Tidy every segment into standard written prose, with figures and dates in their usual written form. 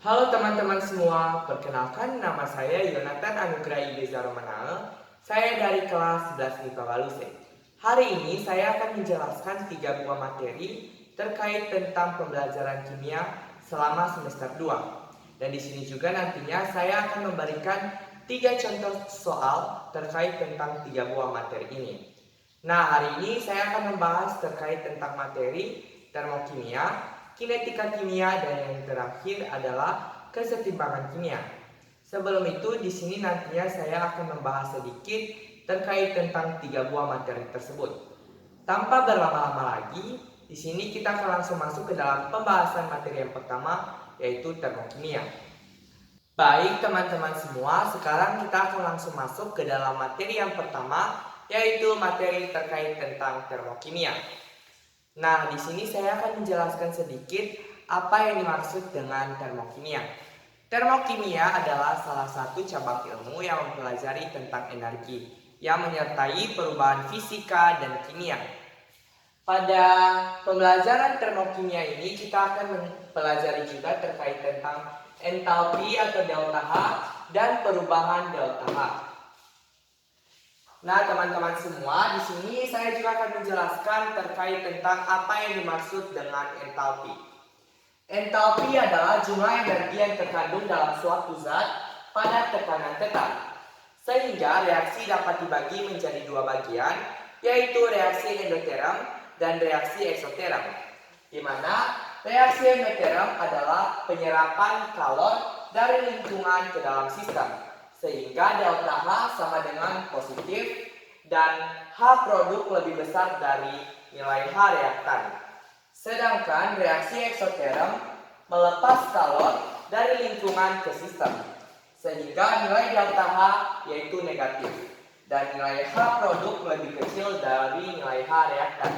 Halo teman-teman semua, perkenalkan nama saya Yonatan Anugrah Ibeza Romanae. Saya dari kelas 11 MIPA Waluse. Hari ini saya akan menjelaskan 3 buah materi terkait tentang pembelajaran kimia selama semester 2. Dan di sini juga nantinya saya akan memberikan 3 contoh soal terkait tentang 3 buah materi ini. Nah, hari ini saya akan membahas terkait tentang materi termokimia, kinetika kimia, dan yang terakhir adalah kesetimbangan kimia. Sebelum itu, di sini nantinya saya akan membahas sedikit terkait tentang 3 buah materi tersebut. Tanpa berlama-lama lagi, di sini kita akan langsung masuk ke dalam pembahasan materi yang pertama, yaitu termokimia. Baik teman-teman semua, sekarang kita akan langsung masuk ke dalam materi yang pertama, yaitu materi terkait tentang termokimia. Nah, di sini saya akan menjelaskan sedikit apa yang dimaksud dengan termokimia. Termokimia adalah salah satu cabang ilmu yang mempelajari tentang energi yang menyertai perubahan fisika dan kimia. Pada pembelajaran termokimia ini kita akan mempelajari juga terkait tentang entalpi atau delta H dan perubahan delta H. Nah, teman-teman semua, di sini saya juga akan menjelaskan terkait tentang apa yang dimaksud dengan entalpi. Entalpi adalah jumlah energi yang terkandung dalam suatu zat pada tekanan tetap. Sehingga reaksi dapat dibagi menjadi 2 bagian, yaitu reaksi endoterm dan reaksi eksoterm. Di mana reaksi endoterm adalah penyerapan kalor dari lingkungan ke dalam sistem. Sehingga delta H sama dengan positif dan H produk lebih besar dari nilai H reaktan. Sedangkan reaksi eksoterm melepas kalor dari lingkungan ke sistem. Sehingga nilai delta H yaitu negatif. Dan nilai H produk lebih kecil dari nilai H reaktan.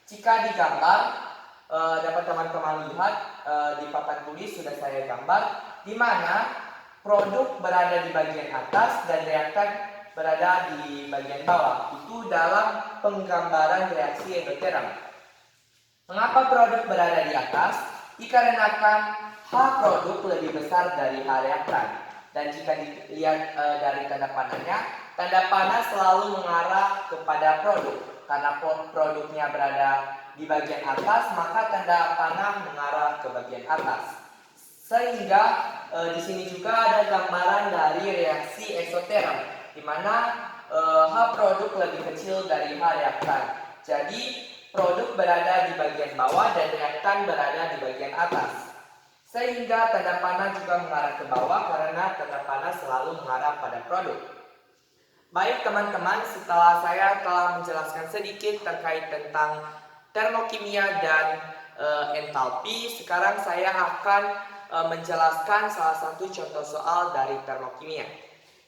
Jika digambar, dapat teman-teman lihat di papan tulis sudah saya gambar, di mana produk berada di bagian atas dan reaktan berada di bagian bawah. Itu dalam penggambaran reaksi endoterm. Mengapa produk berada di atas? Dikarenakan H produk lebih besar dari H reaktan. Dan jika dilihat dari tanda panahnya, tanda panah selalu mengarah kepada produk. Karena produknya berada di bagian atas, maka tanda panah mengarah ke bagian atas. Sehingga di sini juga ada gambaran dari reaksi eksoterm, di mana H produk lebih kecil dari H reaktan. Jadi produk berada di bagian bawah dan reaktan berada di bagian atas. Sehingga tanda panah juga mengarah ke bawah karena tanda panah selalu mengarah pada produk. Baik teman-teman, setelah saya telah menjelaskan sedikit terkait tentang termokimia dan entalpi, sekarang saya akan menjelaskan salah satu contoh soal dari termokimia.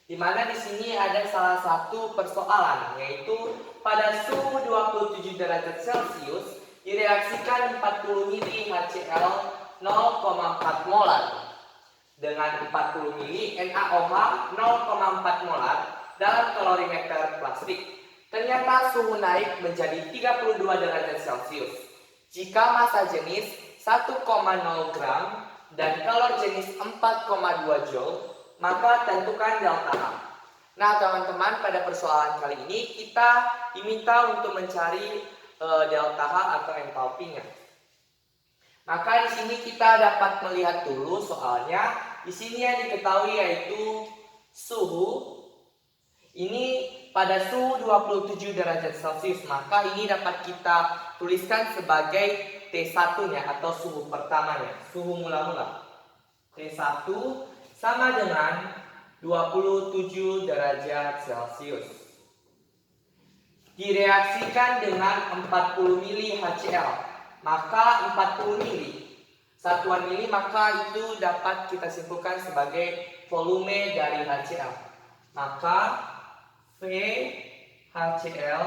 Di mana di sini ada salah satu persoalan, yaitu pada suhu 27 derajat Celcius direaksikan 40 mili HCl 0,4 molar dengan 40 mili NaOH 0,4 molar dalam kalorimeter plastik. Ternyata suhu naik menjadi 32 derajat Celcius. Jika massa jenis 1,0 gram dan kalor jenis 4,2 joule, maka tentukan delta H. Nah, teman-teman, pada persoalan kali ini kita diminta untuk mencari delta H atau entalpinya. Maka di sini kita dapat melihat dulu soalnya. Di sini yang diketahui yaitu suhu. Ini pada suhu 27 derajat Celcius, maka ini dapat kita tuliskan sebagai T1-nya atau suhu pertamanya, suhu mula-mula. T1 sama dengan 27 derajat Celcius. Direaksikan dengan 40 mili HCl. Maka 40 mili, satuan mili, maka itu dapat kita simpulkan sebagai volume dari HCl. Maka V HCl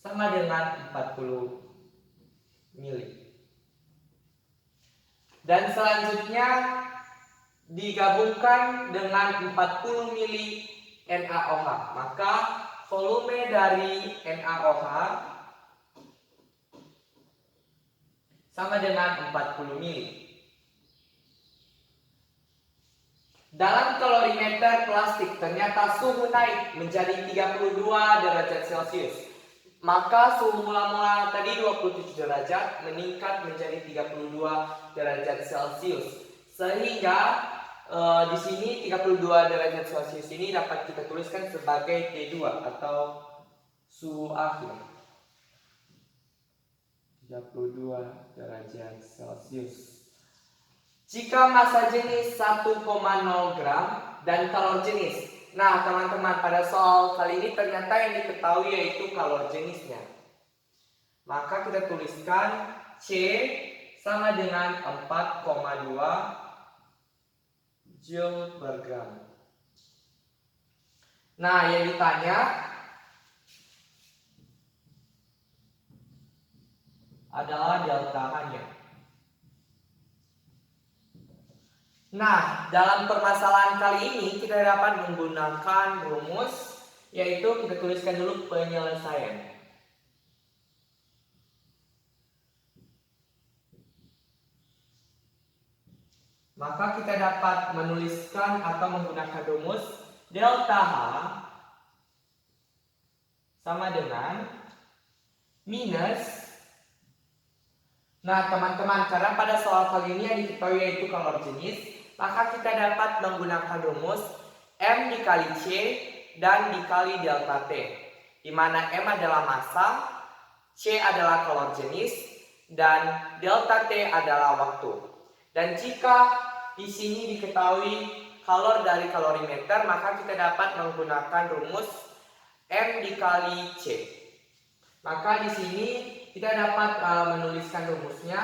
sama dengan 40 mili. Dan selanjutnya digabungkan dengan 40 mili NaOH. Maka volume dari NaOH sama dengan 40 mili. Dalam kalorimeter plastik ternyata suhu naik menjadi 32 derajat Celcius. Maka suhu mula-mula tadi 27 derajat meningkat menjadi 32 derajat Celcius. Sehingga di sini 32 derajat Celcius ini dapat kita tuliskan sebagai T2 atau suhu akhir. 32 derajat Celcius. Jika massa jenis 1,0 gram dan kalor jenis. Nah, teman-teman, pada soal kali ini ternyata yang diketahui yaitu kalor jenisnya. Maka kita tuliskan C sama dengan 4,2 Joule per gram. Nah, yang ditanya adalah delta H-nya. Nah, dalam permasalahan kali ini kita dapat menggunakan rumus, yaitu kita tuliskan dulu penyelesaian. Maka kita dapat menuliskan atau menggunakan rumus delta H sama dengan minus. Nah, teman-teman, karena pada soal kali ini yang diketahui yaitu kalor jenis, maka kita dapat menggunakan rumus M dikali C dan dikali delta T, di mana M adalah massa, C adalah kalor jenis, dan delta T adalah waktu. Dan jika di sini diketahui kalor dari kalorimeter, maka kita dapat menggunakan rumus M dikali C. Maka di sini kita dapat menuliskan rumusnya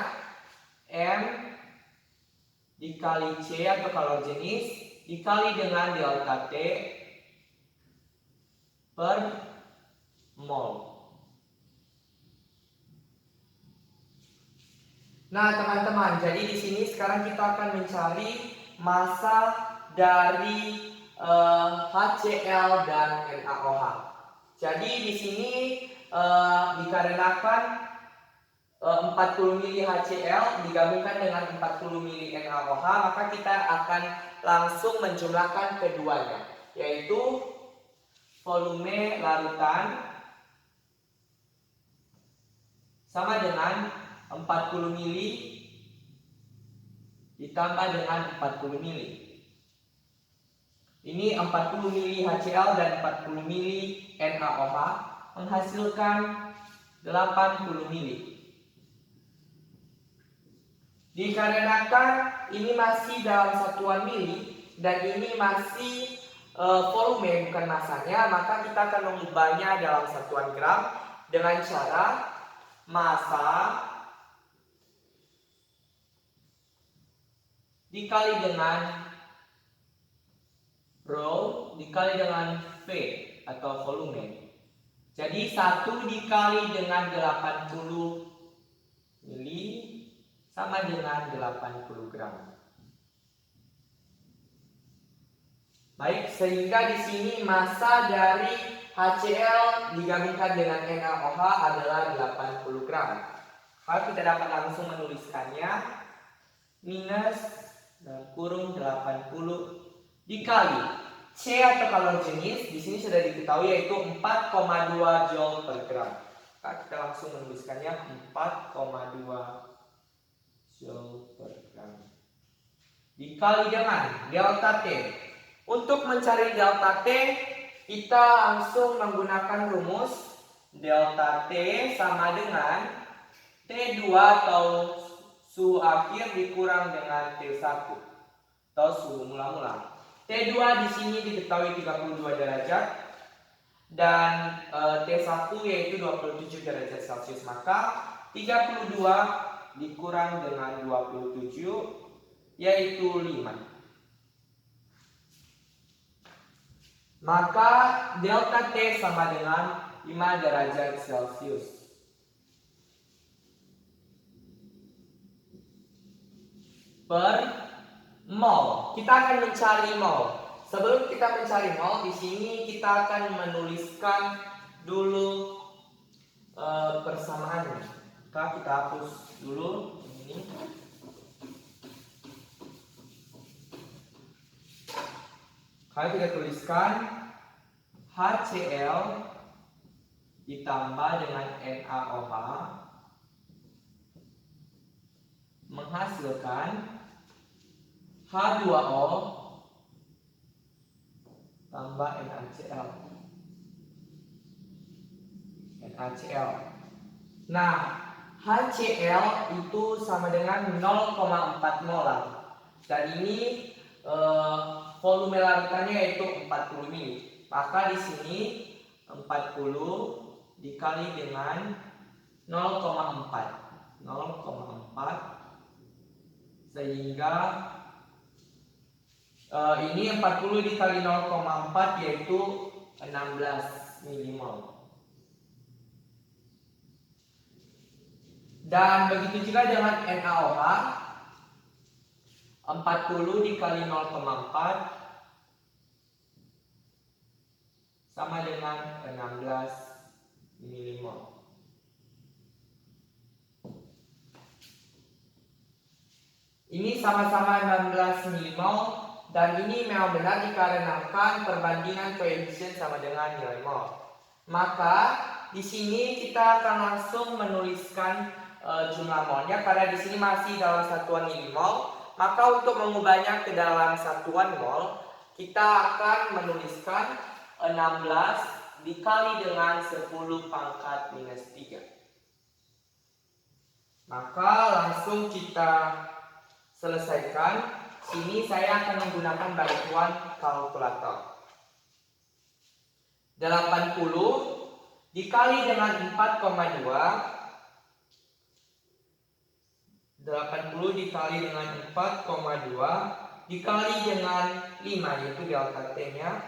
M dikali C atau kalor jenis dikali dengan delta T per mol. Nah, teman-teman, jadi di sini sekarang kita akan mencari massa dari HCl dan NaOH. Jadi di sini dikarenakan 40 mili HCl digabungkan dengan 40 mili NaOH, maka kita akan langsung menjumlahkan keduanya, yaitu volume larutan sama dengan 40 mili ditambah dengan 40 mili. Ini 40 mili HCl dan 40 mili NaOH menghasilkan 80 mili. Dikarenakan ini masih dalam satuan mili dan ini masih volume bukan masanya, maka kita akan mengubahnya dalam satuan gram dengan cara massa dikali dengan rho dikali dengan V atau volume. Jadi 1 dikali dengan 80 mili sama dengan 80 gram. Baik, sehingga di sini massa dari HCl digabungkan dengan NaOH adalah 80 gram. Maka kita dapat langsung menuliskannya minus dalam kurung 80 dikali C atau kalor jenis di sini sudah diketahui yaitu 4,2 Joule per gram. Maka kita langsung menuliskannya 4,2 Joule per gram dikali dengan delta T. Untuk mencari delta T, kita langsung menggunakan rumus delta T sama dengan T2 atau suhu akhir dikurang dengan T1 atau suhu mula-mula. T2 di sini diketahui 32 derajat dan T1 yaitu 27 derajat Celcius. Maka 32 dikurang dengan 27 yaitu 5. Maka delta T sama dengan 5 derajat Celcius. Per mol. Kita akan mencari mol. Sebelum kita mencari mol, di sini kita akan menuliskan dulu persamaannya. Maka kita hapus dulu ini. Maka kita tuliskan HCl ditambah dengan NaOH menghasilkan H2O tambah NaCl. Nah, HCl itu sama dengan 0,4 molar. Dan ini volume larutannya yaitu 40 ml. Maka di sini 40 dikali dengan 0,4 sehingga ini 40 dikali 0,4 yaitu 16 mmol. Dan begitu juga dengan NaOH, 40 dikali 0,4 sama dengan 16 mmol. Ini sama-sama 16 mmol dan ini memang benar dikarenakan perbandingan koefisien sama dengan nilai mol. Maka di sini kita akan langsung menuliskan jumlah molnya karena di sini masih dalam satuan milimol. Maka untuk mengubahnya ke dalam satuan mol, kita akan menuliskan 16 dikali dengan 10 pangkat minus 3. Maka langsung kita selesaikan. Sini saya akan menggunakan bantuan kalkulator. 80 dikali dengan 4,2, 80 dikali dengan 4,2 dikali dengan 5 yaitu delta T-nya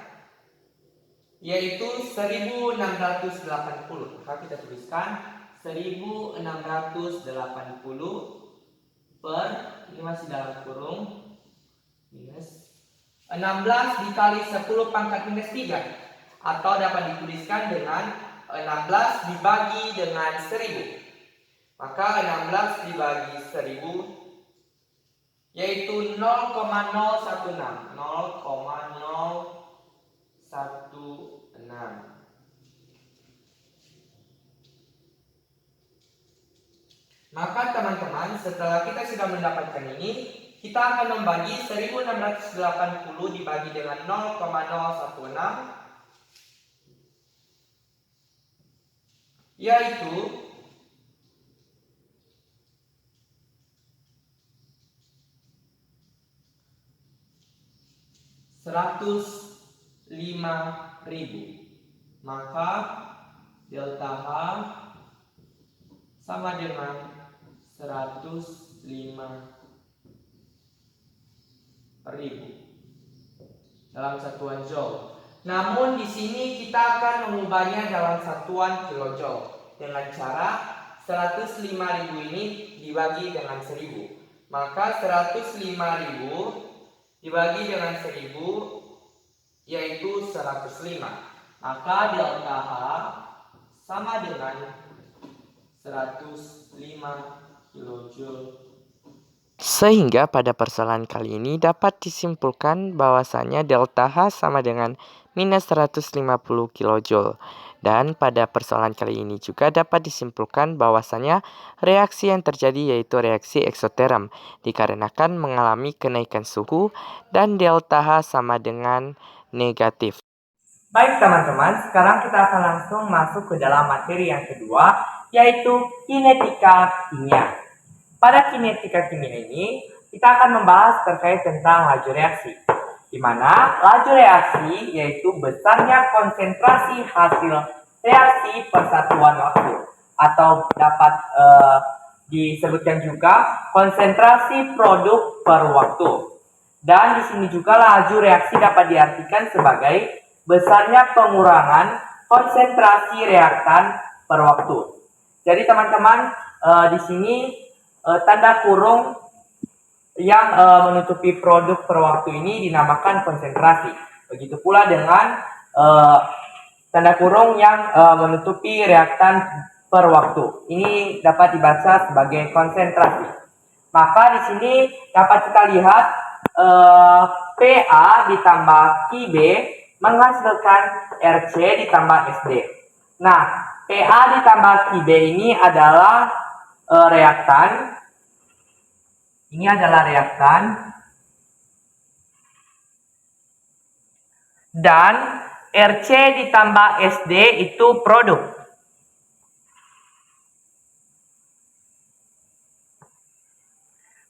yaitu 1680. Maka kita tuliskan 1680 per, ini masih dalam kurung, minus 16 dikali 10 pangkat minus 3 atau dapat dituliskan dengan 16 dibagi dengan 1000. Maka 16 dibagi 1000 yaitu 0,016. Maka teman-teman, setelah kita sudah mendapatkan ini, kita akan membagi 1680 dibagi dengan 0,016 yaitu 105.000. Maka delta H sama dengan 105.000 dalam satuan joule. Namun di sini kita akan mengubahnya dalam satuan kilojoule dengan cara 105.000 ini dibagi dengan 1000. Maka 105.000 dibagi dengan 1000 yaitu 105. Maka delta H sama dengan 105 kilojoule. Sehingga pada persoalan kali ini dapat disimpulkan bahwasanya delta H sama dengan minus 150 kJ. Dan pada persoalan kali ini juga dapat disimpulkan bahwasanya reaksi yang terjadi yaitu reaksi eksoterm dikarenakan mengalami kenaikan suhu dan delta H sama dengan negatif. Baik teman-teman, sekarang kita akan langsung masuk ke dalam materi yang kedua yaitu kinetika kimia. Pada kinetika kimia ini, kita akan membahas terkait tentang laju reaksi. Di mana laju reaksi yaitu besarnya konsentrasi hasil reaksi persatuan waktu. Atau dapat disebutkan juga konsentrasi produk per waktu. Dan di sini juga laju reaksi dapat diartikan sebagai besarnya pengurangan konsentrasi reaktan per waktu. Jadi teman-teman, di sini tanda kurung yang menutupi produk per waktu ini dinamakan konsentrasi. Begitu pula dengan tanda kurung yang menutupi reaktan per waktu. Ini dapat dibaca sebagai konsentrasi. Maka di sini dapat kita lihat PA ditambah QB menghasilkan RC ditambah SD. Nah, PA ditambah QB ini adalah reaktan. Ini adalah reaktan. Dan RC ditambah SD itu produk.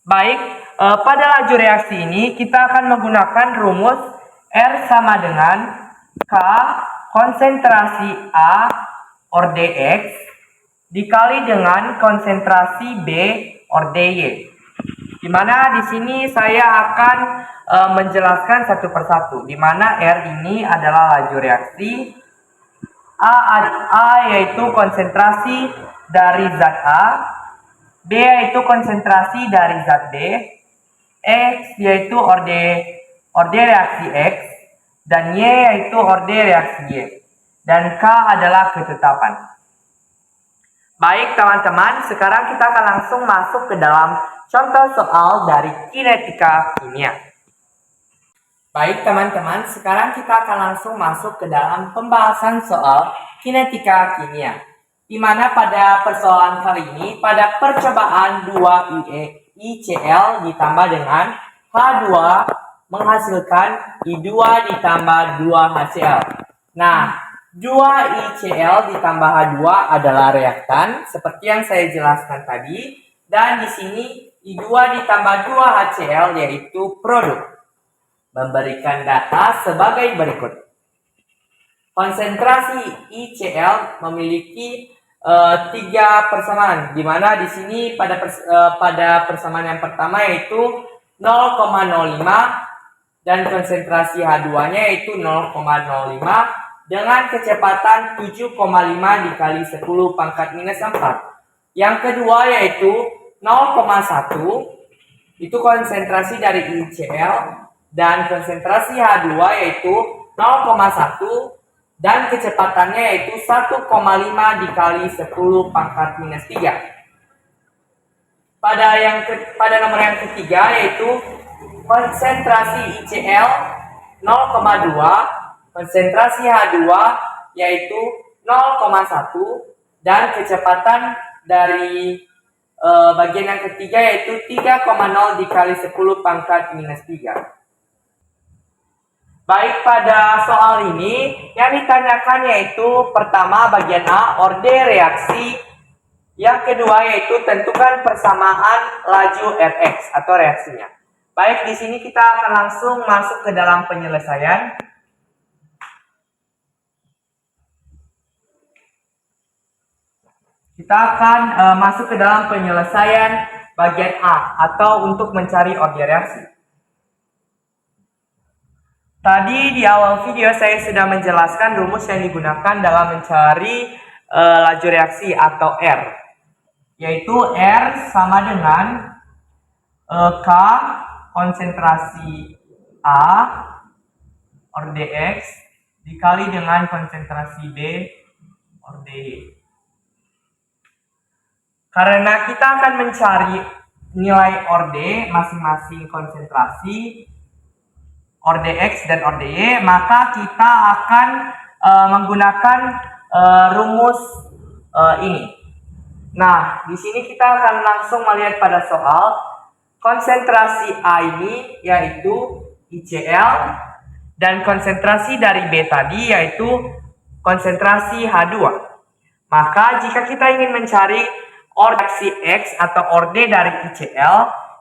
Baik, pada laju reaksi ini kita akan menggunakan rumus R sama dengan K konsentrasi A or dx dikali dengan konsentrasi B or dy. Di mana di sini saya akan menjelaskan satu persatu. Di mana R ini adalah laju reaksi, A yaitu konsentrasi dari zat A, B yaitu konsentrasi dari zat B, X yaitu orde reaksi X, dan Y yaitu orde reaksi Y, dan K adalah ketetapan. Baik teman-teman, sekarang kita akan langsung masuk ke dalam contoh soal dari kinetika kimia. Baik teman-teman, sekarang kita akan langsung masuk ke dalam pembahasan soal kinetika kimia. Di mana pada persoalan kali ini, pada percobaan 2 ICl ditambah dengan H2 menghasilkan I2 ditambah 2 HCl. Nah, 2 ICl ditambah H2 adalah reaktan, seperti yang saya jelaskan tadi. Dan di sini I2 ditambah 2 HCl yaitu produk. Memberikan data sebagai berikut. Konsentrasi ICl memiliki 3 persamaan, di mana di sini pada persamaan yang pertama yaitu 0,05 dan konsentrasi H2-nya yaitu 0,05 dengan kecepatan 7,5 dikali 10 pangkat minus 4. Yang kedua yaitu 0,1 itu konsentrasi dari ICl dan konsentrasi H2 yaitu 0,1 dan kecepatannya yaitu 1,5 dikali 10 pangkat minus 3. Pada nomor yang ketiga yaitu konsentrasi ICl 0,2, konsentrasi H2 yaitu 0,1 dan kecepatan dari bagian yang ketiga yaitu 3,0 dikali 10 pangkat minus 3. Baik, pada soal ini yang ditanyakan yaitu pertama bagian A, orde reaksi. Yang kedua yaitu tentukan persamaan laju Rx atau reaksinya. Baik, di sini kita akan langsung masuk ke dalam penyelesaian. Kita akan masuk ke dalam penyelesaian bagian A atau untuk mencari orde reaksi. Tadi di awal video saya sudah menjelaskan rumus yang digunakan dalam mencari laju reaksi atau R. Yaitu R sama dengan K konsentrasi A or dx dikali dengan konsentrasi B or dy. Karena kita akan mencari nilai orde masing-masing konsentrasi orde X dan orde Y, maka kita akan menggunakan rumus ini. Nah, di sini kita akan langsung melihat pada soal konsentrasi A ini yaitu ICl dan konsentrasi dari B tadi yaitu konsentrasi H2. Maka jika kita ingin mencari reaksi X atau orde dari ICl,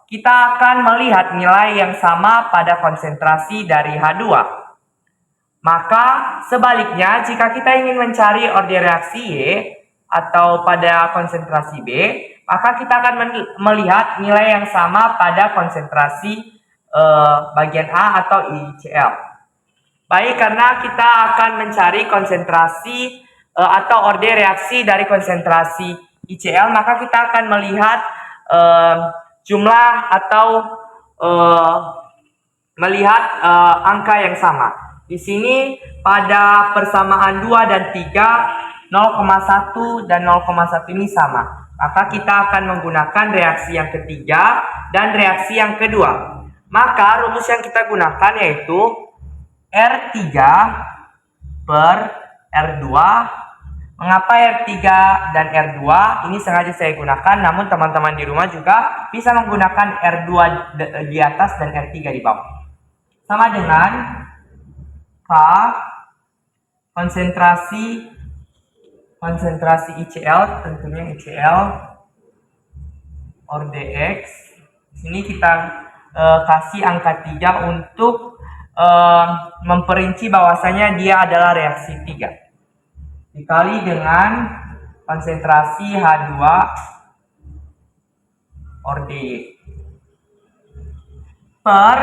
kita akan melihat nilai yang sama pada konsentrasi dari H2. Maka sebaliknya jika kita ingin mencari orde reaksi Y atau pada konsentrasi B, maka kita akan melihat nilai yang sama pada konsentrasi bagian A atau ICl. Baik, karena kita akan mencari konsentrasi atau orde reaksi dari konsentrasi ICl, maka kita akan melihat jumlah atau melihat angka yang sama. Di sini pada persamaan 2 dan 3, 0,1 dan 0,1 ini sama. Maka kita akan menggunakan reaksi yang ketiga dan reaksi yang kedua. Maka rumus yang kita gunakan yaitu R3 per R2. Mengapa R3 dan R2 ini sengaja saya gunakan, namun teman-teman di rumah juga bisa menggunakan R2 di atas dan R3 di bawah. Sama dengan K konsentrasi ICl, tentunya ICl or dx. Di sini kita kasih angka 3 untuk memperinci bahwasanya dia adalah reaksi 3 dikali dengan konsentrasi H2 or dy per,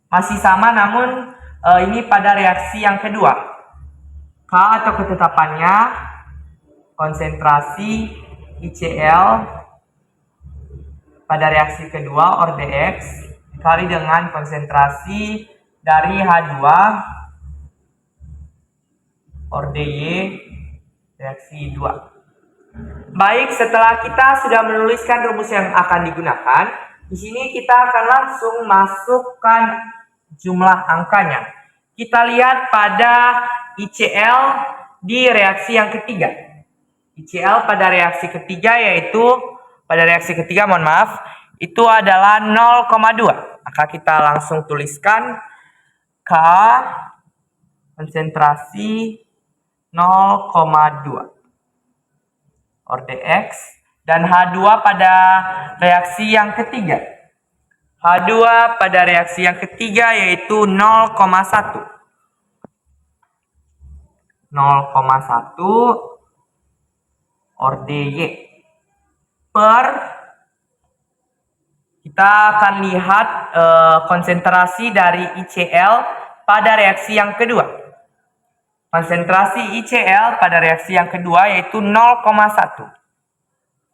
masih sama namun ini pada reaksi yang kedua. K atau ketetapannya konsentrasi ICl pada reaksi kedua or dx dikali dengan konsentrasi dari H2 or dy reaksi 2. Baik, setelah kita sudah menuliskan rumus yang akan digunakan, di sini kita akan langsung masukkan jumlah angkanya. Kita lihat pada ICl di reaksi yang ketiga. ICl pada reaksi ketiga itu adalah 0,2. Maka kita langsung tuliskan K konsentrasi 0,2 or dx, dan H2 pada reaksi yang ketiga. H2 pada reaksi yang ketiga yaitu 0,1 or dy per, kita akan lihat konsentrasi dari ICl pada reaksi yang kedua. Konsentrasi ICl pada reaksi yang kedua yaitu 0,1.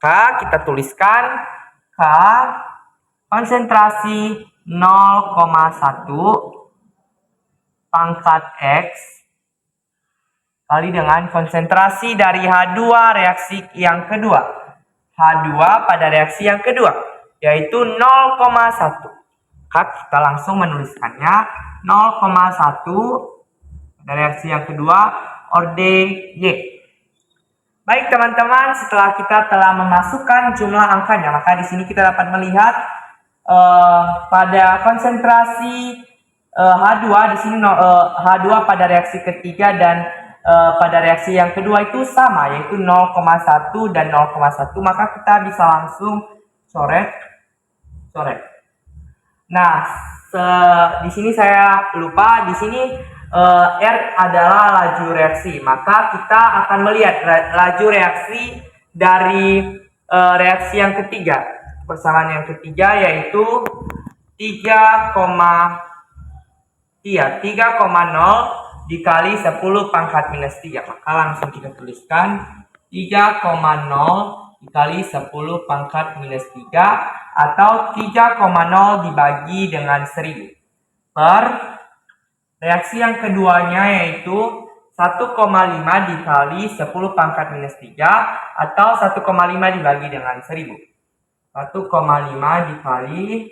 Maka kita tuliskan K konsentrasi 0,1 pangkat X kali dengan konsentrasi dari H2 reaksi yang kedua. H2 pada reaksi yang kedua yaitu 0,1. Maka kita langsung menuliskannya 0,1 pada reaksi yang kedua or dy. Baik teman-teman, setelah kita telah memasukkan jumlah angkanya, maka di sini kita dapat melihat pada konsentrasi H2 di sini H2 pada reaksi ketiga dan pada reaksi yang kedua itu sama, yaitu 0,1 dan 0,1. Maka kita bisa langsung coret. Nah, di sini saya lupa, di sini R adalah laju reaksi. Maka kita akan melihat laju reaksi dari reaksi yang ketiga. Persamaan yang ketiga yaitu 3,0 dikali 10 pangkat minus 3. Maka langsung kita tuliskan 3,0 dikali 10 pangkat minus 3 atau 3,0 dibagi dengan 1000 per reaksi yang keduanya yaitu 1,5 dikali 10 pangkat minus 3 atau 1,5 dibagi dengan 1000. 1,5 dikali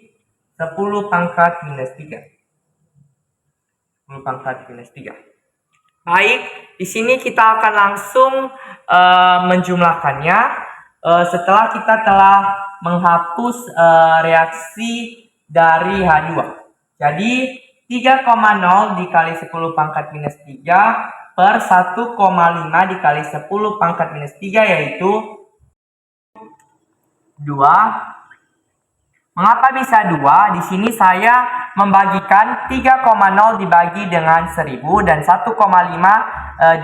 10 pangkat minus 3. 10 pangkat minus 3. Baik, di sini kita akan langsung menjumlahkannya setelah kita telah menghapus reaksi dari H2. Jadi 3,0 dikali 10 pangkat minus 3 per 1,5 dikali 10 pangkat minus 3 yaitu 2. Mengapa bisa 2? Di sini saya membagikan 3,0 dibagi dengan 1000 dan 1,5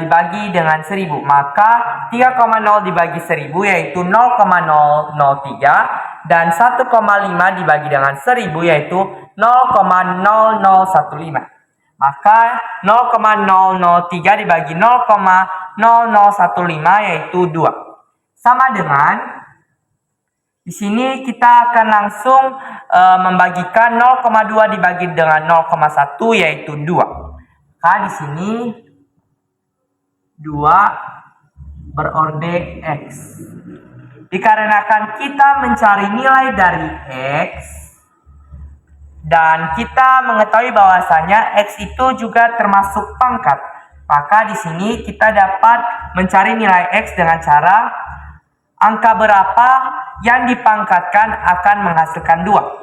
dibagi dengan 1000. Maka 3,0 dibagi 1000 yaitu 0,003 dan 1,5 dibagi dengan 1000 yaitu 0,0015. Maka 0,003 dibagi 0,0015 yaitu 2. Sama dengan di sini kita akan langsung membagikan 0,2 dibagi dengan 0,1 yaitu 2. Maka di sini 2 berorde X. Dikarenakan kita mencari nilai dari X, Dan kita mengetahui bahwasanya X itu juga termasuk pangkat. Maka di sini kita dapat mencari nilai X dengan cara angka berapa yang dipangkatkan akan menghasilkan 2.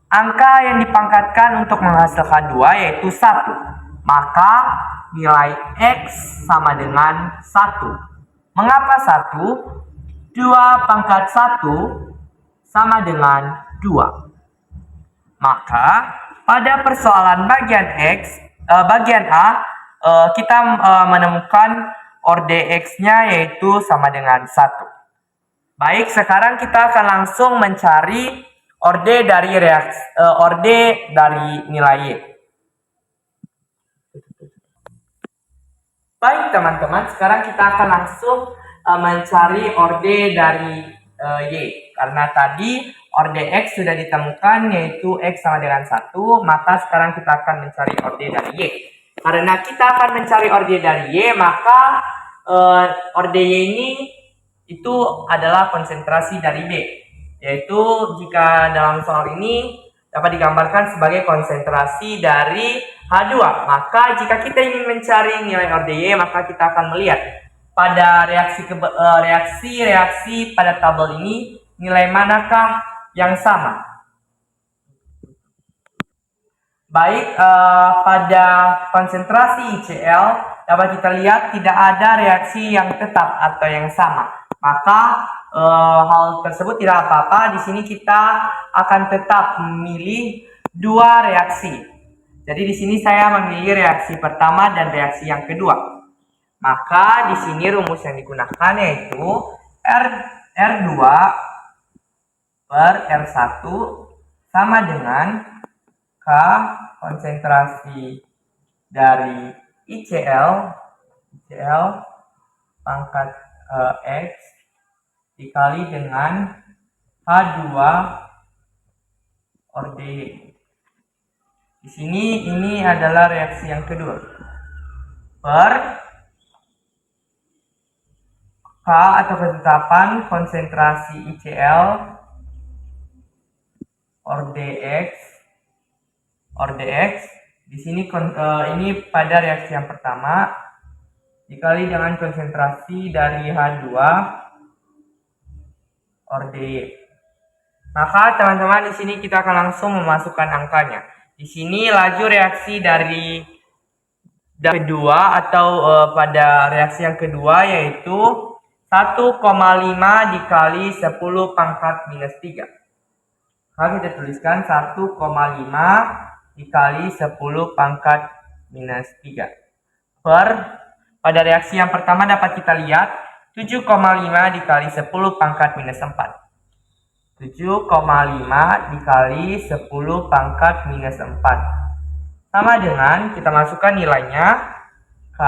Angka yang dipangkatkan untuk menghasilkan 2 yaitu 1. Maka nilai X sama dengan 1. Mengapa 1? 2 pangkat 1 sama dengan 2. Maka pada persoalan bagian A, kita menemukan orde X-nya yaitu sama dengan 1. Baik, sekarang kita akan langsung mencari orde dari nilai Y. Baik teman-teman, sekarang kita akan langsung mencari orde dari Y. Karena tadi orde X sudah ditemukan yaitu X sama dengan 1, maka sekarang kita akan mencari orde dari Y. Karena kita akan mencari orde dari Y, maka orde Y ini itu adalah konsentrasi dari B. Yaitu jika dalam soal ini dapat digambarkan sebagai konsentrasi dari H2. Maka jika kita ingin mencari nilai orde Y, maka kita akan melihat pada reaksi pada tabel ini nilai manakah yang sama. Baik, pada konsentrasi ICl dapat kita lihat tidak ada reaksi yang tetap atau yang sama. Maka hal tersebut tidak apa-apa. Di sini kita akan tetap memilih 2 reaksi. Jadi di sini saya memilih reaksi pertama dan reaksi yang kedua. Maka di sini rumus yang digunakan yaitu R2 per R1 sama dengan K konsentrasi dari ICl pangkat X dikali dengan H2 orde Y. Di sini ini adalah reaksi yang kedua. Per K atau ketetapan konsentrasi ICl orde X. Di sini ini pada reaksi yang pertama dikali dengan konsentrasi dari H2 orde Y. Maka teman-teman di sini kita akan langsung memasukkan angkanya. Di sini laju reaksi dari kedua atau pada reaksi yang kedua yaitu 1,5 dikali 10 pangkat minus 3. Maka kita tuliskan 1,5 dikali 10 pangkat minus 3. Pada reaksi yang pertama dapat kita lihat 7,5 dikali 10 pangkat minus 4. 7,5 dikali 10 pangkat minus 4. Sama dengan kita masukkan nilainya K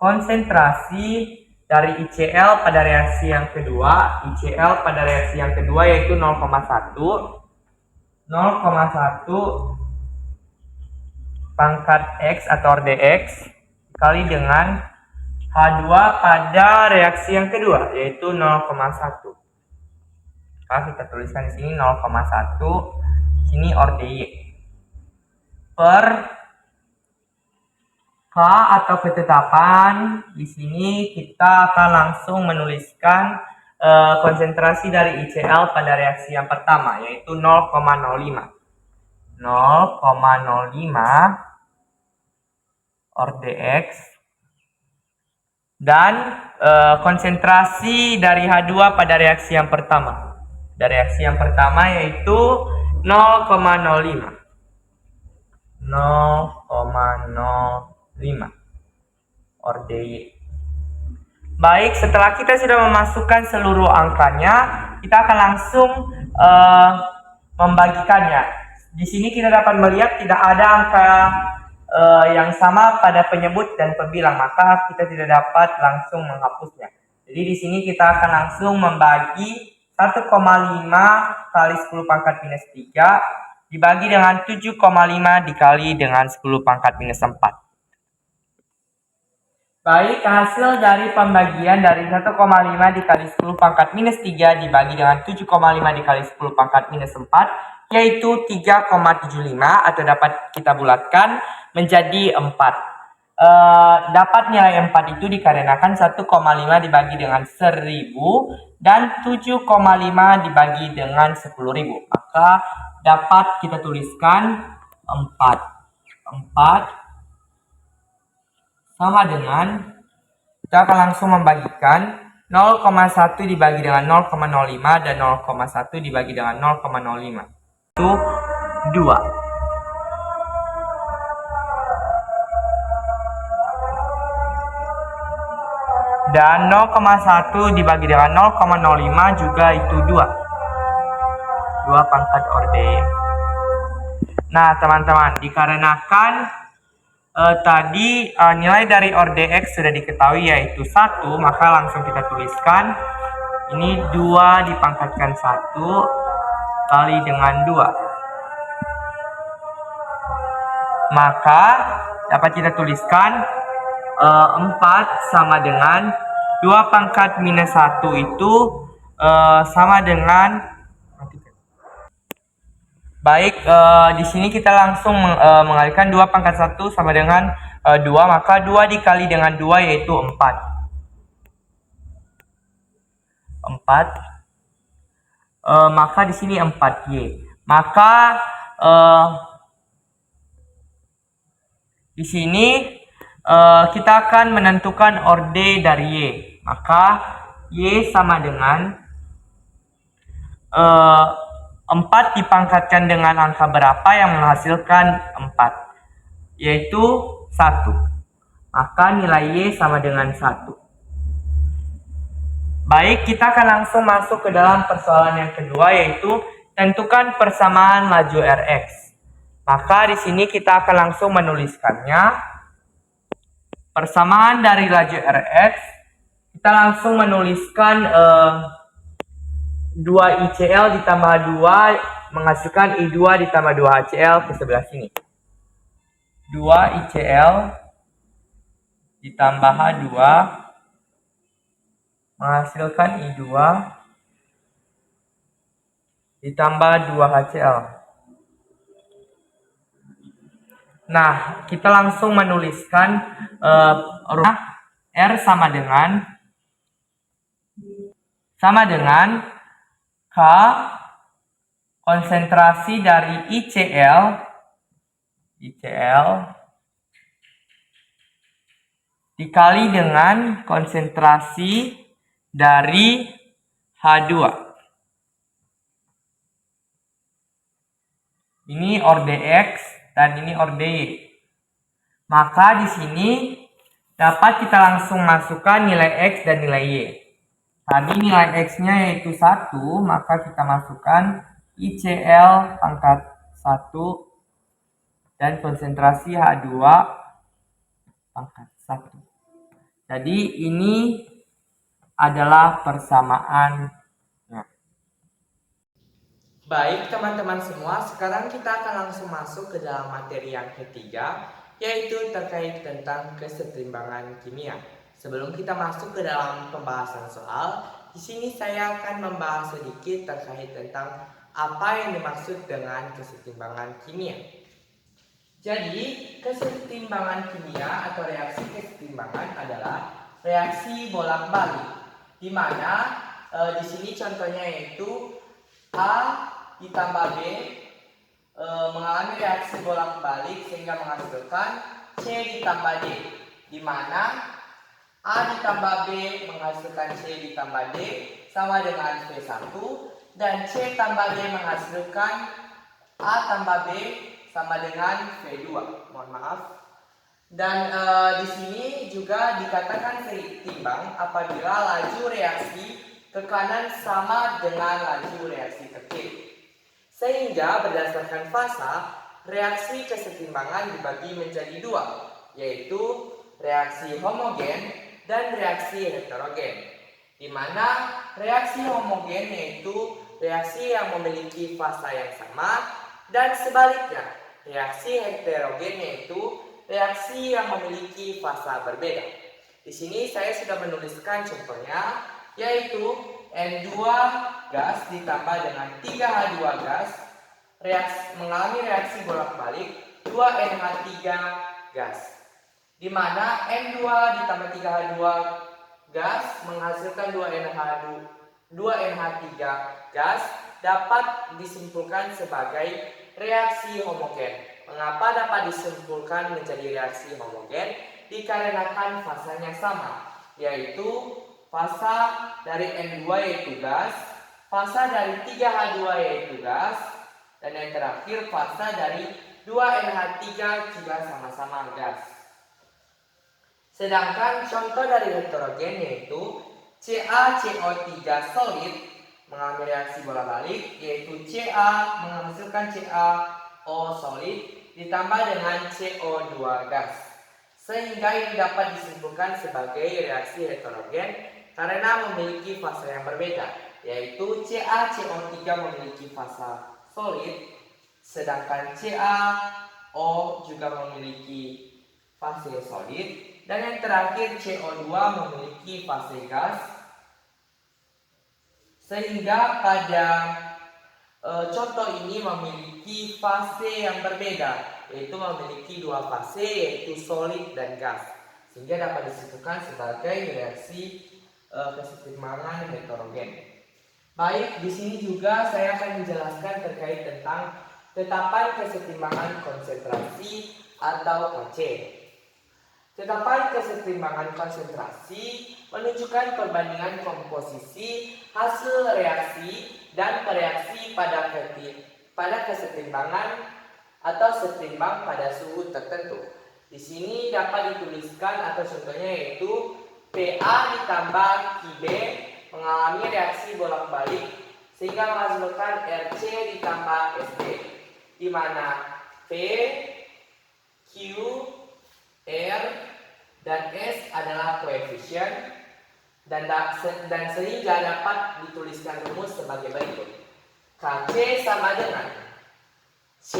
konsentrasi dari ICl pada reaksi yang kedua. ICl pada reaksi yang kedua yaitu 0,1 pangkat X atau orde X dikali dengan H2 pada reaksi yang kedua yaitu 0,1. Maka kita tuliskan di sini 0,1, sini orde Y. Per K atau ketetapan, di sini kita akan langsung menuliskan konsentrasi dari ICl pada reaksi yang pertama yaitu 0,05. 0,05 orde X dan konsentrasi dari H2 pada reaksi yang pertama. Dari reaksi yang pertama yaitu 0,05. 0,05 orde Y. Baik, setelah kita sudah memasukkan seluruh angkanya, kita akan langsung membagikannya. Di sini kita dapat melihat tidak ada angka yang sama pada penyebut dan pembilang, maka kita tidak dapat langsung menghapusnya. Jadi di sini kita akan langsung membagi 1,5 kali 10 pangkat minus 3 dibagi dengan 7,5 dikali dengan 10 pangkat minus 4. Baik, hasil dari pembagian dari 1,5 dikali 10 pangkat minus 3 dibagi dengan 7,5 dikali 10 pangkat minus 4, yaitu 3,75 atau dapat kita bulatkan menjadi 4. Dapat nilai 4 itu dikarenakan 1,5 dibagi dengan 1000 dan 7,5 dibagi dengan 10.000. Maka dapat kita tuliskan 4. 4 sama dengan, kita akan langsung membagikan 0,1 dibagi dengan 0,05 dan 0,1 dibagi dengan 0,05. Itu 2. Dan 0,1 dibagi dengan 0,05 juga itu 2. 2 pangkat orde. Nah, teman-teman, dikarenakan tadi nilai dari orde X sudah diketahui yaitu 1, maka langsung kita tuliskan ini 2 dipangkatkan 1 kali dengan 2. Maka dapat kita tuliskan 4 sama dengan 2 pangkat minus 1 itu sama dengan. Baik, di sini kita langsung mengalihkan 2 pangkat 1 sama dengan 2, maka 2 dikali dengan 2 yaitu 4. 4. Maka di sini 4Y. Maka di sini kita akan menentukan orde dari Y. Maka Y sama dengan 4 dipangkatkan dengan angka berapa yang menghasilkan 4, yaitu 1. Maka nilai Y sama dengan 1. Baik, kita akan langsung masuk ke dalam persoalan yang kedua, yaitu tentukan persamaan laju Rx. Maka di sini kita akan langsung menuliskannya. Persamaan dari laju Rx, kita langsung menuliskan 2 ICL ditambah 2 menghasilkan I2 ditambah 2 HCl ke sebelah sini. 2 ICL ditambah H2 menghasilkan I2 ditambah 2 HCl. Nah, kita langsung menuliskan R sama dengan K konsentrasi dari ICL dikali dengan konsentrasi dari H2. Ini orde X dan ini orde Y. Maka di sini dapat kita langsung masukkan nilai X dan nilai Y. Tadi nilai X-nya yaitu 1, maka kita masukkan ICL pangkat 1 dan konsentrasi H2 pangkat 1. Jadi ini adalah persamaan. Baik teman-teman semua, sekarang kita akan langsung masuk ke dalam materi yang ketiga, yaitu terkait tentang kesetimbangan kimia. Sebelum kita masuk ke dalam pembahasan soal, di sini saya akan membahas sedikit terkait tentang apa yang dimaksud dengan kesetimbangan kimia. Jadi, kesetimbangan kimia atau reaksi kesetimbangan adalah reaksi bolak-balik, di mana di sini contohnya yaitu A ditambah B mengalami reaksi bolak-balik sehingga menghasilkan C ditambah D, di mana A ditambah B menghasilkan C ditambah D sama dengan V1 dan C tambah D menghasilkan A tambah B sama dengan V2. Mohon maaf. Dan di sini juga dikatakan seimbang apabila laju reaksi ke kanan sama dengan laju reaksi ke kiri. Sehingga berdasarkan fasa, reaksi kesetimbangan dibagi menjadi 2, yaitu reaksi homogen dan reaksi heterogen, di mana reaksi homogen yaitu reaksi yang memiliki fasa yang sama dan sebaliknya reaksi heterogen yaitu reaksi yang memiliki fasa berbeda. Di sini saya sudah menuliskan contohnya, yaitu N2 gas ditambah dengan 3H2 gas mengalami reaksi bolak-balik 2NH3 gas, di mana N2 ditambah 3H2 gas menghasilkan 2NH3 gas dapat disimpulkan sebagai reaksi homogen. Mengapa dapat disimpulkan menjadi reaksi homogen? Dikarenakan fasanya sama, yaitu fasa dari N2 yaitu gas, fasa dari 3H2 yaitu gas, dan yang terakhir fasa dari 2NH3 juga sama-sama gas. Sedangkan contoh dari heterogen yaitu CaCO3 solid mengalami reaksi bolak-balik, yaitu Ca menghasilkan CaO solid ditambah dengan CO2 gas, sehingga ini dapat disimpulkan sebagai reaksi heterogen karena memiliki fasa yang berbeda, yaitu CaCO3 memiliki fasa solid, sedangkan CaO juga memiliki fase solid, dan yang terakhir CO2 memiliki fase gas, sehingga pada contoh ini memiliki fase yang berbeda, yaitu memiliki dua fase yaitu solid dan gas, sehingga dapat disebutkan sebagai reaksi kesetimbangan heterogen. Baik, di sini juga saya akan menjelaskan terkait tentang tetapan kesetimbangan konsentrasi atau KC. Tetapan kesetimbangan konsentrasi menunjukkan perbandingan komposisi hasil reaksi dan bereaksi pada kesetimbangan atau setimbang pada suhu tertentu. Di sini dapat dituliskan atau contohnya yaitu PA ditambah QB mengalami reaksi bolak-balik sehingga menghasilkan RC ditambah SD, di mana P, Q, R, dan S adalah koefisien dan sehingga dapat dituliskan rumus sebagai berikut. KC sama dengan C,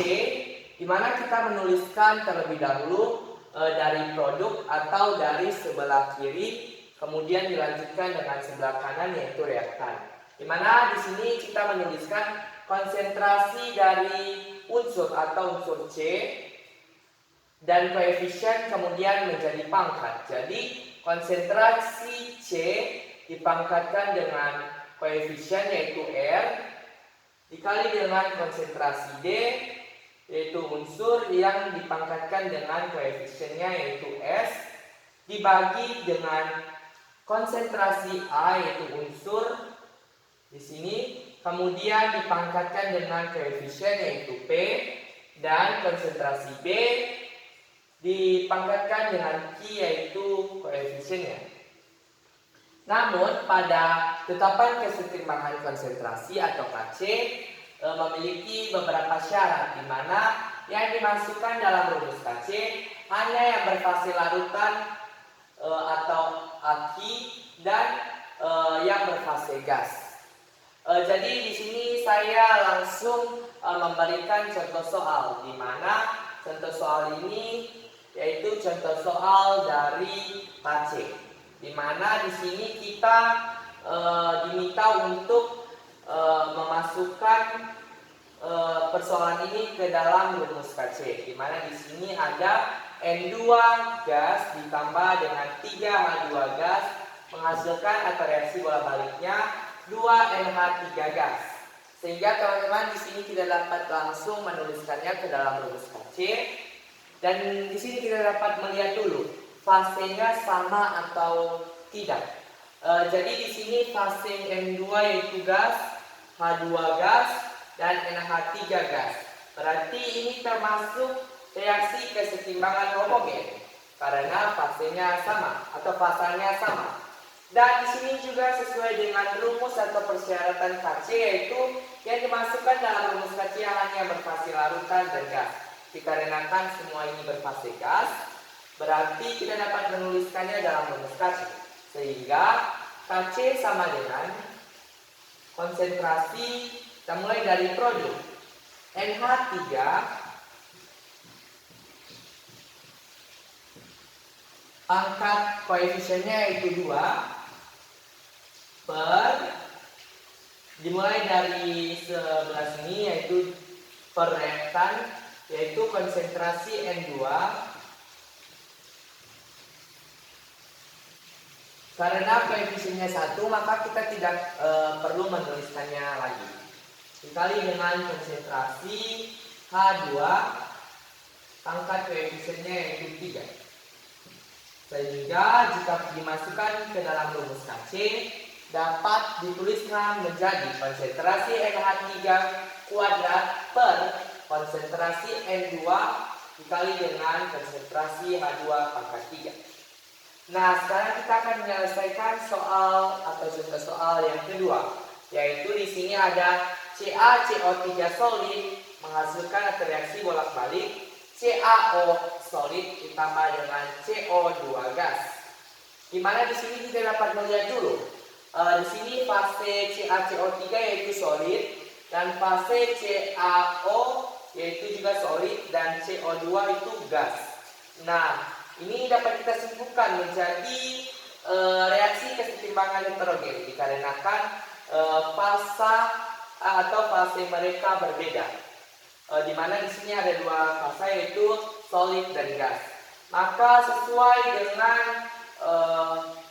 di mana kita menuliskan terlebih dahulu dari produk atau dari sebelah kiri, kemudian dilanjutkan dengan sebelah kanan yaitu reaktan. Di mana di sini kita menuliskan konsentrasi dari unsur atau unsur C dan koefisien kemudian menjadi pangkat. Jadi konsentrasi C dipangkatkan dengan koefisien yaitu R dikali dengan konsentrasi D yaitu unsur yang dipangkatkan dengan koefisiennya yaitu S dibagi dengan konsentrasi A yaitu unsur di sini kemudian dipangkatkan dengan koefisien yaitu P dan konsentrasi B dipangkatkan dengan Q yaitu koefisiennya. Namun pada tetapan kesetimbangan konsentrasi atau KC memiliki beberapa syarat, di mana yang dimasukkan dalam rumus KC hanya yang berfase larutan atau aki dan yang berfase gas. Jadi di sini saya langsung memberikan contoh soal, di mana contoh soal ini yaitu contoh soal dari KC, di mana di sini kita diminta untuk memasukkan persoalan ini ke dalam rumus KC, di mana di sini ada N2 gas ditambah dengan 3H2 gas menghasilkan atau reaksi bolak-baliknya 2NH3 gas. Sehingga teman-teman di sini tidak dapat langsung menuliskannya ke dalam rumus KC. Dan di sini kita dapat melihat dulu fasenya sama atau tidak. Jadi di sini fase N2 yaitu gas, H2 gas, dan NH3 gas. Berarti ini termasuk reaksi kesetimbangan homogen karena fasenya sama atau fasanya sama. Dan di sini juga sesuai dengan rumus atau persyaratan KC yaitu yang dimasukkan dalam rumus KC hanya berfase larutan dan gas. Dikarenakan semua ini berfase gas, berarti kita dapat menuliskannya dalam rumus KC. Sehingga KC sama dengan konsentrasi, kita mulai dari produk NH3 pangkat koefisiennya yaitu 2 per, dimulai dari sebelah sini yaitu per reaktan, yaitu konsentrasi N2. Karena koefisiennya 1, maka kita tidak perlu menuliskannya lagi. Dikali dengan konsentrasi H2, pangkat koefisiennya yaitu 3. Sehingga jika dimasukkan ke dalam rumus KC, dapat dituliskan menjadi konsentrasi NH3 kuadrat per konsentrasi N2 dikali dengan konsentrasi H2 pangkat 3. Nah, sekarang kita akan menyelesaikan soal atau contoh soal yang kedua, yaitu di sini ada CaCO3 solid menghasilkan reaksi bolak-balik CaO solid ditambah dengan CO2 gas. Dimana di sini kita dapat melihat dulu, di sini fase CaCO3 yaitu solid dan fase CaO yaitu juga solid dan CO2 itu gas. Nah, ini dapat kita simpulkan menjadi reaksi kesetimbangan heterogen dikarenakan fase mereka berbeda. Di mana di sini ada dua fase yaitu solid dan gas. Maka sesuai dengan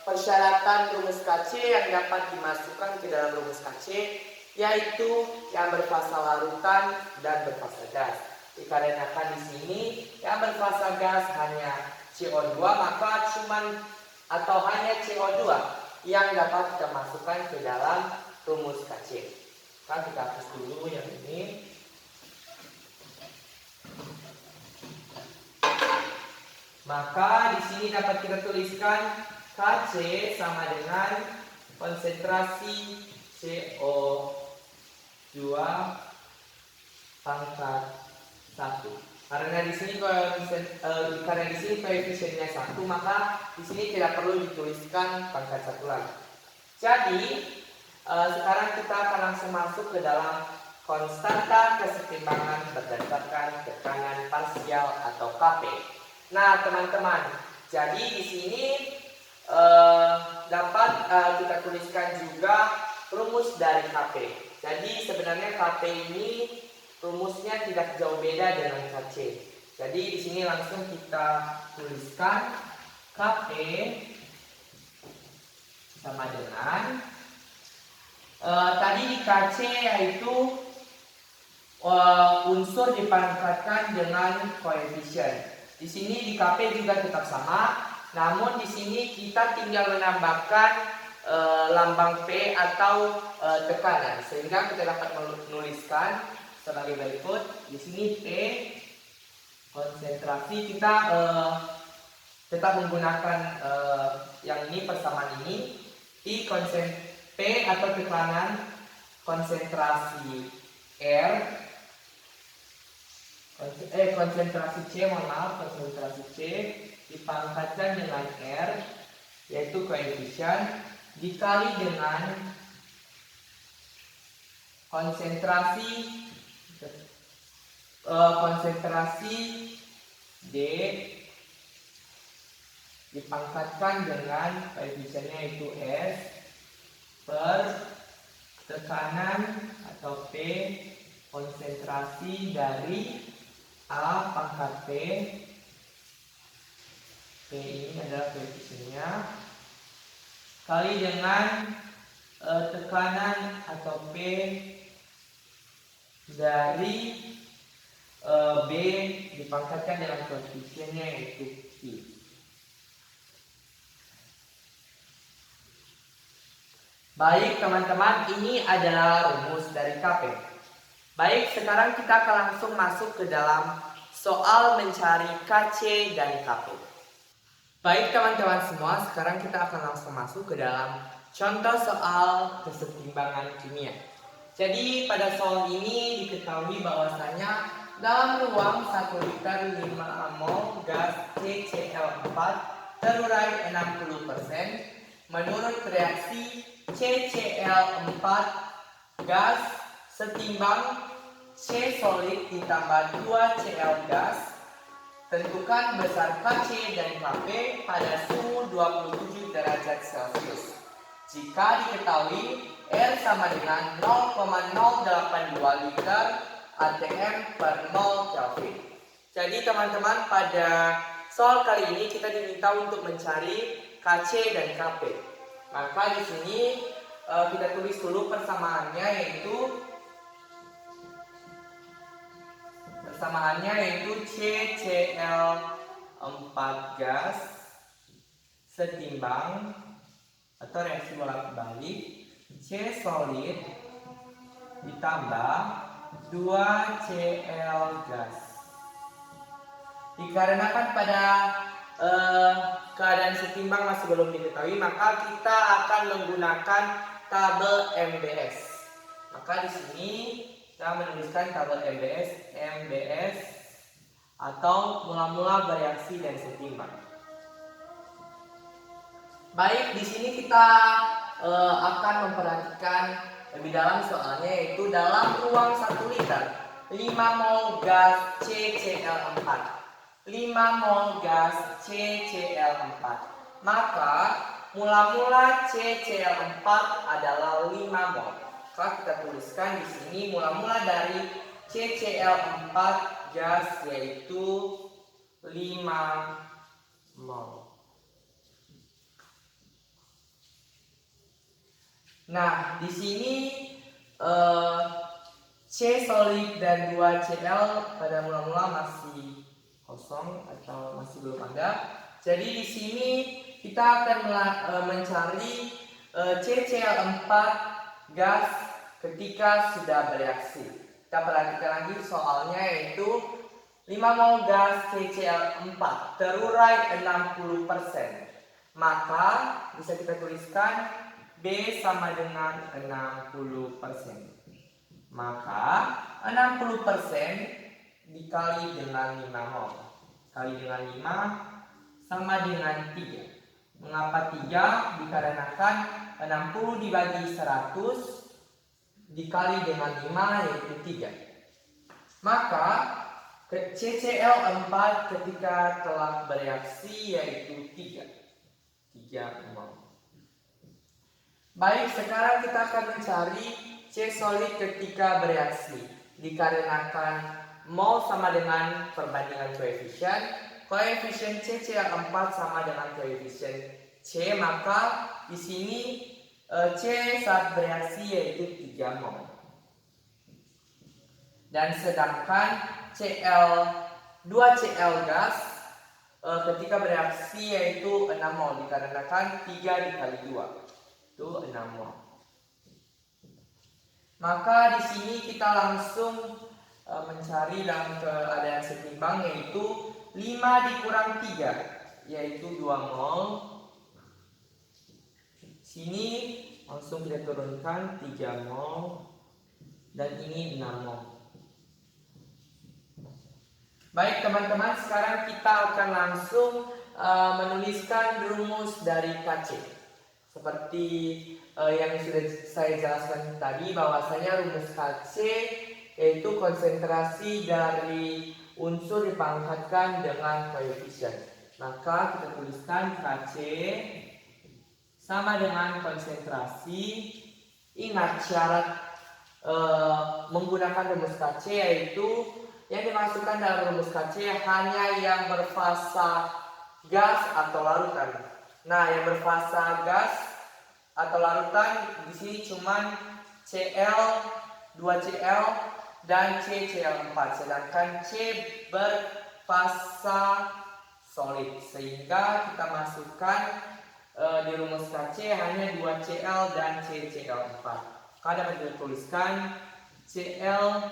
persyaratan rumus KC yang dapat dimasukkan ke dalam rumus KC, yaitu yang berfasa larutan dan berfasa gas. Dikarenakan di sini yang berfasa gas hanya CO2, maka hanya CO2 yang dapat kita masukkan ke dalam rumus KC. Kan kita hapus dulu yang ini. Maka di sini dapat kita tuliskan KC sama dengan konsentrasi CO2 pangkat 1. Karena di sini koefisiennya 1, maka di sini tidak perlu dituliskan pangkat 1 lagi. Jadi sekarang kita akan langsung masuk ke dalam konstanta kesetimbangan berdasarkan tekanan parsial atau Kp. Nah, teman-teman, jadi di sini dapat kita tuliskan juga rumus dari Kp. Jadi sebenarnya Kp ini rumusnya tidak jauh beda dengan KC. Jadi di sini langsung kita tuliskan Kp sama dengan tadi di KC yaitu unsur dipangkatkan dengan koefisien. Di sini di Kp juga tetap sama, namun di sini kita tinggal menambahkan lambang P atau tekanan, sehingga kita dapat menuliskan sebagai berikut. Di sini P konsentrasi, kita tetap menggunakan yang ini, persamaan ini. P atau tekanan konsentrasi R, konsentrasi C dipangkatkan dengan R yaitu koefisien dikali dengan konsentrasi D dipangkatkan dengan koefisiennya yaitu S per tekanan atau P konsentrasi dari A pangkat P. P ini adalah koefisiennya kali dengan tekanan atau P dari B dipangkatkan dengan koefisiennya yaitu Q. Baik teman-teman, ini adalah rumus dari Kp. Baik, sekarang kita akan langsung masuk ke dalam soal mencari Kc dan Kp. Baik teman-teman semua, sekarang kita akan langsung masuk ke dalam contoh soal kesetimbangan kimia. Jadi pada soal ini diketahui bahwasanya dalam ruang 1 liter 5 mol gas CCl4 terurai 60%, menurut reaksi CCl4 gas setimbang C solid ditambah 2Cl gas, Tentukan besar Kc dan Kp pada suhu 27 derajat Celcius. Jika diketahui R sama dengan 0,082 liter atm per mol Kelvin. Jadi teman-teman, pada soal kali ini kita diminta untuk mencari Kc dan Kp. Maka di sini kita tulis dulu persamaannya, yaitu CCl4 gas setimbang atau reaksi bolak-balik C solid ditambah 2Cl gas. Dikarenakan pada keadaan setimbang masih belum diketahui, maka kita akan menggunakan tabel MBS. Maka di sini kita menuliskan tabel MBS atau mula-mula bereaksi dan setimbang. Baik, di sini kita akan memperhatikan lebih dalam soalnya, yaitu dalam ruang 1 liter 5 mol gas CCl4. 5 mol gas CCl4. Maka mula-mula CCl4 adalah 5 mol. Maka kita tuliskan di sini mula-mula dari CCl4 gas yaitu 5 mol. Nah, di sini C solid dan 2Cl pada mula-mula masih kosong atau masih belum ada. Jadi di sini kita akan mencari CCl4 gas ketika sudah bereaksi. Kita perhatikan lagi soalnya, yaitu 5 mol gas CCl4 terurai 60%. Maka bisa kita tuliskan B sama dengan 60%. Maka 60% dikali dengan 5 mol. Kali dengan 5 sama dengan 3. Mengapa 3? Dikarenakan 60 dibagi 100 dikali dengan 5 yaitu 3. Maka CCl4 ketika telah bereaksi yaitu 3 mol. Baik, sekarang kita akan mencari C solid ketika bereaksi. Dikarenakan mol sama dengan perbandingan koefisien CCl4 sama dengan koefisien C, maka di sini C saat bereaksi yaitu 3 mol. Dan sedangkan 2Cl gas ketika bereaksi yaitu 6 mol, dikarenakan 3 dikali 2 itu 6 mol. Maka di sini kita langsung mencari dalam keadaan setimbang, yaitu 5 dikurang 3 yaitu 2 mol. Sini langsung kita turunkan 3 mol dan ini 6 mol. Baik teman-teman, sekarang kita akan langsung menuliskan rumus dari Kc. Seperti yang sudah saya jelaskan tadi, bahwasanya rumus Kc yaitu konsentrasi dari unsur dipangkatkan dengan koefisien. Maka kita tuliskan Kc sama dengan konsentrasi. Ingat syarat menggunakan rumus Kc, yaitu yang dimasukkan dalam rumus Kc hanya yang berfasa gas atau larutan. Nah, yang berfasa gas atau larutan di sini cuman Cl, 2Cl dan CCl4, sedangkan C berfasa solid, sehingga kita masukkan di rumus Kc hanya 2Cl dan CCl4. Maka dapat dituliskan Cl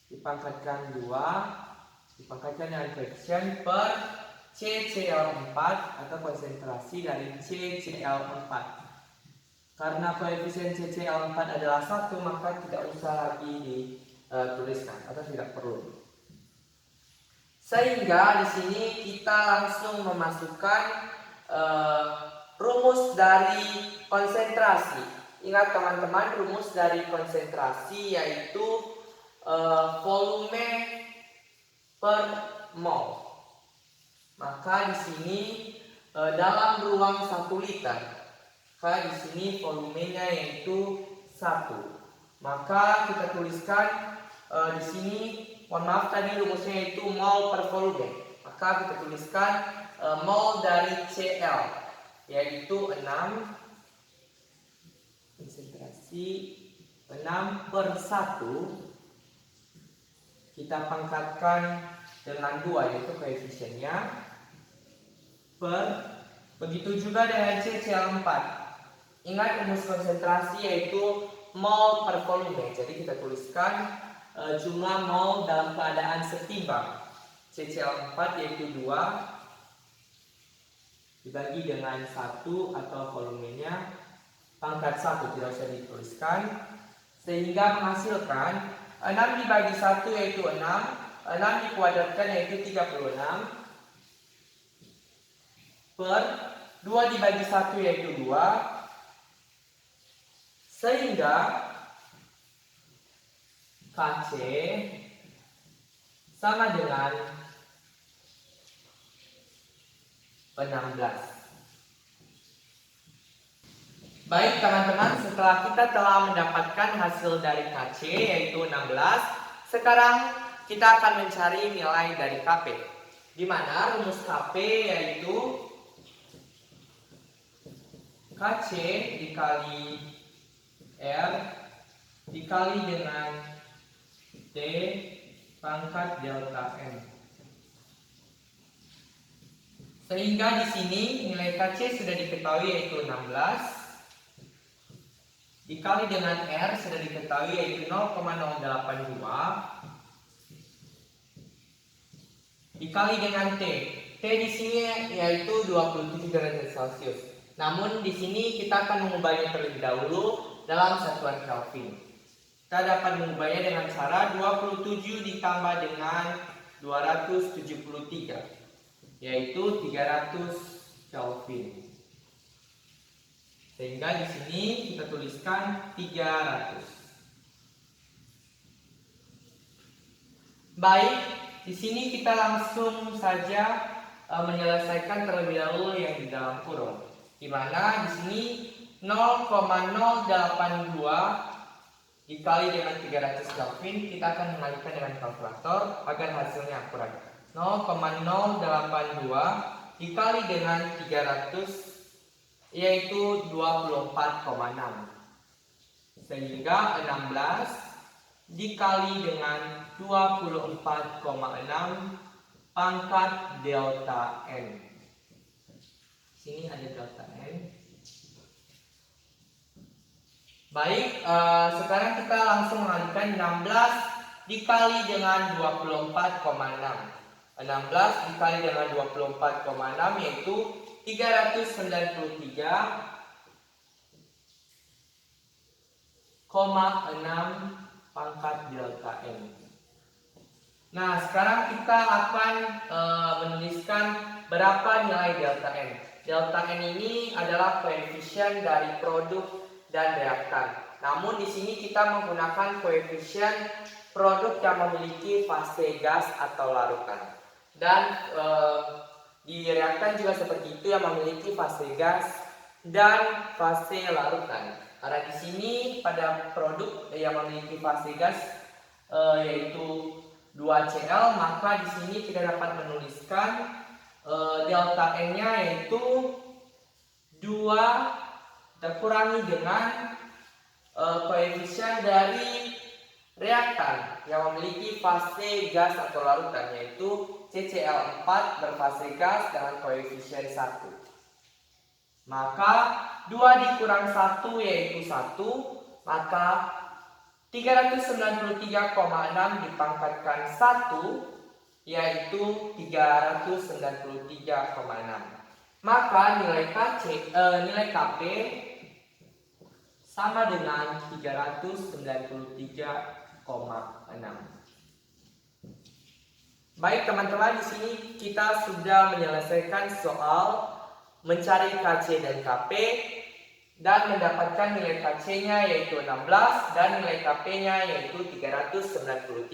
dipangkatkan 2 dipangkatkan dengan koefisien per CCl4 atau konsentrasi dari CCl4. Karena koefisien CCl4 adalah 1, maka tidak usah lagi dituliskan atau tidak perlu. Sehingga di sini kita langsung memasukkan rumus dari konsentrasi. Ingat teman-teman, rumus dari konsentrasi yaitu volume per mol. Maka di sini dalam ruang 1 liter, maka di sini volumenya yaitu 1. Maka kita tuliskan di sini, mohon maaf tadi rumusnya yaitu mol per volume. Maka kita tuliskan mol dari Cl yaitu 6 konsentrasi 6 per 1 kita pangkatkan dengan 2 yaitu koefisiennya per, begitu juga dengan CCl4. Ingat rumus konsentrasi yaitu mol per volume. Jadi kita tuliskan jumlah mol dalam keadaan setimbang. CCl4 yaitu 2 dibagi dengan 1 atau volumenya pangkat 1, tidak usah dituliskan, sehingga menghasilkan 6 dibagi 1 yaitu 6, 6 dikuadratkan yaitu 36, per 2 dibagi 1 yaitu 2, sehingga Kc sama dengan 16. Baik teman-teman, setelah kita telah mendapatkan hasil dari Kc yaitu 16, sekarang kita akan mencari nilai dari Kp. Di mana rumus Kp yaitu Kc dikali R dikali dengan T pangkat delta N. Sehingga di sini nilai Kc sudah diketahui yaitu 16 dikali dengan R sudah diketahui yaitu 0,082 dikali dengan T. T di sini yaitu 27 derajat Celcius. Namun di sini kita akan mengubahnya terlebih dahulu dalam satuan Kelvin. Kita dapat mengubahnya dengan cara 27 ditambah dengan 273 yaitu 300 Kelvin. Sehingga di sini kita tuliskan 300. Baik, di sini kita langsung saja menyelesaikan terlebih dahulu yang di dalam kurung. Di mana di sini 0,082 dikali dengan 300 Kelvin, kita akan mengalihkan dengan kalkulator agar hasilnya akurat. 0,082 dikali dengan 300 yaitu 24,6, sehingga 16 dikali dengan 24,6 pangkat delta N. Sini ada delta N. Baik, sekarang kita langsung mengalihkan 16 dikali dengan 24,6. 16 dikali dengan 24,6 yaitu 393,6 pangkat delta N. Nah, sekarang kita akan menuliskan berapa nilai delta N. Delta N ini adalah koefisien dari produk dan reaktan. Namun di sini kita menggunakan koefisien produk yang memiliki fase gas atau larutan. Dan di reaktan juga seperti itu, yang memiliki fase gas dan fase larutan. Karena di sini pada produk yang memiliki fase gas yaitu 2Cl, maka di sini kita dapat menuliskan delta N-nya yaitu 2 terkurangi dengan koefisien dari reaktan yang memiliki fase gas atau larutan yaitu CCl4 berfase gas dengan koefisien 1. Maka 2 dikurang 1 yaitu 1, maka 393,6 dipangkatkan 1 yaitu 393,6. Maka nilai Kp sama dengan 393,6. Baik teman-teman, di sini kita sudah menyelesaikan soal mencari Kc dan Kp dan mendapatkan nilai Kc-nya yaitu 16 dan nilai Kp-nya yaitu 393,6.